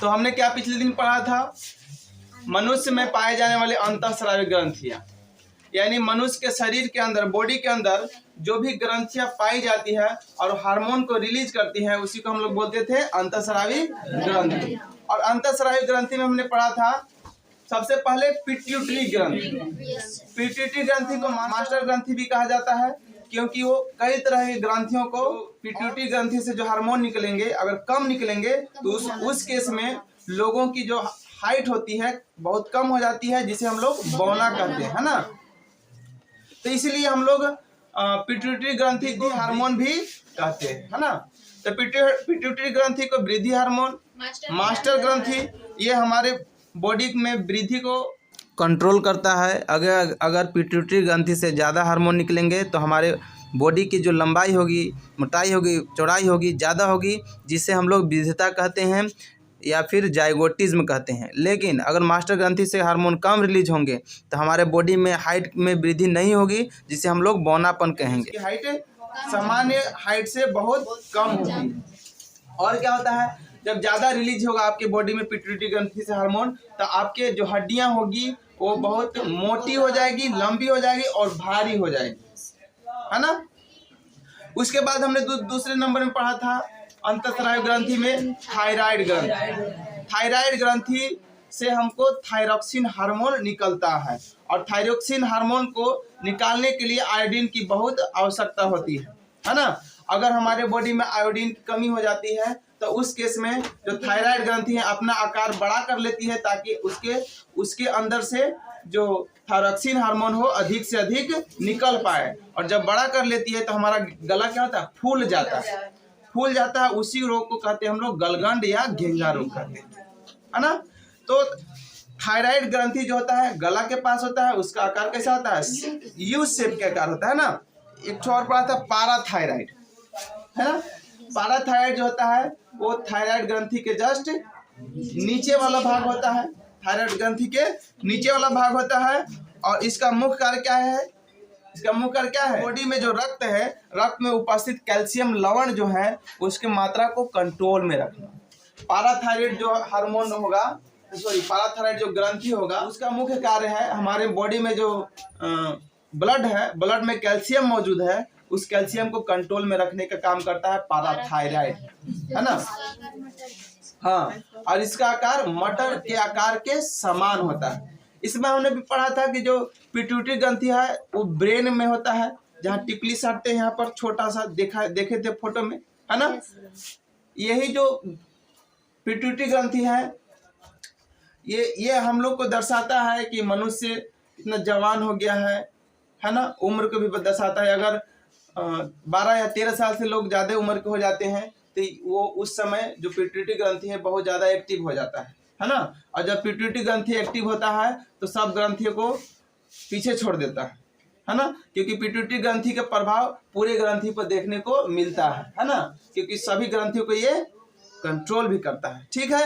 तो हमने क्या पिछले दिन पढ़ा था, मनुष्य में पाए जाने वाले अंतःस्रावी ग्रंथियां, यानी मनुष्य के शरीर के अंदर, बॉडी के अंदर जो भी ग्रंथियां पाई जाती है और हार्मोन को रिलीज करती है, उसी को हम लोग बोलते थे अंतःस्रावी ग्रंथि। और अंतःस्रावी ग्रंथि में हमने पढ़ा था सबसे पहले पिट्यूटरी ग्रंथि। पिट्यूटरी ग्रंथि को मास्टर ग्रंथि भी कहा जाता है, क्योंकि वो कई तरह की ग्रंथियों को, पिट्यूटरी ग्रंथि से जो हार्मोन निकलेंगे अगर कम निकलेंगे तो उस केस में लोगों की जो हाइट होती है बहुत कम हो जाती है, जिसे हम लोग बौना कहते हैं, है ना। तो इसलिए हम लोग पिट्यूटरी ग्रंथि को हार्मोन भी कहते हैं, है ना। तो पिट्यूटरी ग्रंथि को वृद्धि हार्मोन, मास्टर ग्रंथि ये हमारे बॉडी में वृद्धि को कंट्रोल करता है। अगर पिट्यूटरी ग्रंथि से ज़्यादा हार्मोन निकलेंगे तो हमारे बॉडी की जो लंबाई होगी, मोटाई होगी, चौड़ाई होगी, ज़्यादा होगी, जिसे हम लोग विविधता कहते हैं या फिर जाइगोटिज्म कहते हैं। लेकिन अगर मास्टर ग्रंथि से हार्मोन कम रिलीज होंगे तो हमारे बॉडी में हाइट में वृद्धि नहीं होगी, जिसे हम लोग बौनापन कहेंगे। हाइट सामान्य हाइट से बहुत कम होगी। और क्या होता है, जब ज़्यादा रिलीज होगा आपके बॉडी में पिट्यूटरी ग्रंथि से हार्मोन, तो आपके जो हड्डियां होगी वो बहुत मोटी हो जाएगी, लंबी हो जाएगी और भारी हो जाएगी, है ना। उसके बाद हमने दूसरे नंबर में पढ़ा था अंतःस्रावी ग्रंथि में थायराइड ग्रंथि। थायराइड ग्रंथि से हमको थायरोक्सिन हार्मोन निकलता है, और थायरोक्सिन हार्मोन को निकालने के लिए आयोडीन की बहुत आवश्यकता होती है ना। अगर हमारे बॉडी में आयोडीन की कमी हो जाती है तो उस केस में जो थायराइड ग्रंथि है अपना आकार बड़ा कर लेती है, ताकि उसके अंदर से जो थायरोक्सिन हार्मोन हो अधिक से अधिक निकल पाए। और जब बड़ा कर लेती है तो हमारा गला क्या होता है, फूल जाता है। उसी रोग को कहते हैं हम लोग गलगंड या घेंगा रोग कहते हैं, है ना। तो थायराइड ग्रंथि जो होता है गला के पास होता है, उसका आकार कैसा होता है, यू शेप के आकार होता है ना। एक और पढ़ा था पाराथायराइड, है ना। पाराथायराइड जो होता है वो थायराइड ग्रंथि के जस्ट नीचे वाला भाग होता है, थायराइड ग्रंथि के नीचे वाला भाग होता है। और इसका मुख्य कार्य क्या है, बॉडी में जो रक्त है, रक्त में उपस्थित कैल्शियम लवण जो है उसके मात्रा को कंट्रोल में रखना। पाराथायराइड जो हार्मोन होगा, पाराथायराइड जो ग्रंथि होगा, उसका मुख्य कार्य है हमारे बॉडी में जो ब्लड है, ब्लड में कैल्शियम मौजूद है, उस कैल्शियम को कंट्रोल में रखने का काम करता है पाराथायराइड, है ना। हाँ, और इसका आकार मटर के आकार के समान होता है। इसमें हमने भी पढ़ा था कि जो पिट्यूटरी ग्रंथि है वो ब्रेन में होता है, जहाँ टिकली सटते हैं, यहाँ पर छोटा सा देखे थे फोटो में, है ना। यही जो पिट्यूटरी ग्रंथि है ये हम लोग को दर्शाता है कि मनुष्य इतना जवान हो गया है ना। उम्र को भी दर्शाता है। अगर 12 या 13 साल से लोग ज़्यादा उम्र के हो जाते हैं तो वो उस समय जो पिट्यूटरी ग्रंथि है बहुत ज़्यादा एक्टिव हो जाता है ना। और जब पिट्यूटरी ग्रंथि एक्टिव होता है तो सब ग्रंथियों को पीछे छोड़ देता है ना, क्योंकि पिट्यूटरी ग्रंथि का प्रभाव पूरे ग्रंथि पर देखने को मिलता है ना, क्योंकि सभी ग्रंथियों को ये कंट्रोल भी करता है। ठीक है।